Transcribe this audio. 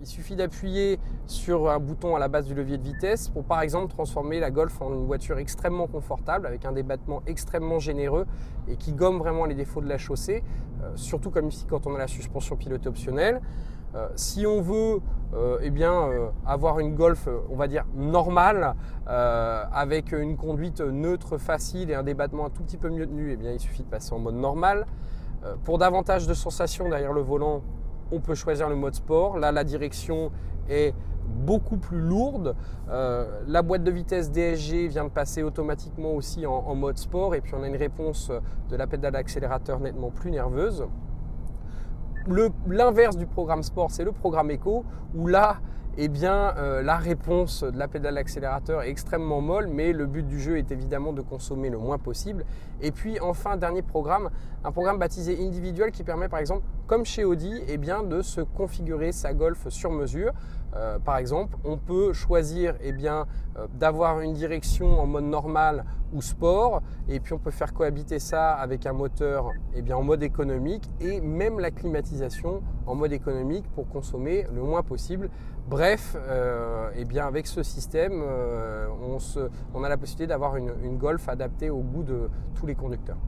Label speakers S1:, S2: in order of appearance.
S1: Il suffit d'appuyer sur un bouton à la base du levier de vitesse pour par exemple transformer la Golf en une voiture extrêmement confortable avec un débattement extrêmement généreux et qui gomme vraiment les défauts de la chaussée, surtout comme ici quand on a la suspension pilotée optionnelle. Si on veut avoir une Golf, on va dire normale, avec une conduite neutre, facile et un débattement un tout petit peu mieux tenu, il suffit de passer en mode normal. Pour davantage de sensations derrière le volant, on peut choisir le mode sport. Là, la direction est beaucoup plus lourde. La boîte de vitesse DSG vient de passer automatiquement aussi en mode sport. Et puis, on a une réponse de la pédale d'accélérateur nettement plus nerveuse. L'inverse du programme sport, c'est le programme éco, où là, la réponse de la pédale d'accélérateur est extrêmement molle, mais le but du jeu est évidemment de consommer le moins possible. Et puis enfin, dernier programme, un programme baptisé individuel qui permet par exemple, comme chez Audi, de se configurer sa Golf sur mesure. Par exemple, on peut choisir d'avoir une direction en mode normal ou sport, et puis on peut faire cohabiter ça avec un moteur en mode économique et même la climatisation en mode économique pour consommer le moins possible. Bref, avec ce système, on a la possibilité d'avoir une Golf adaptée au goût de tous les conducteurs.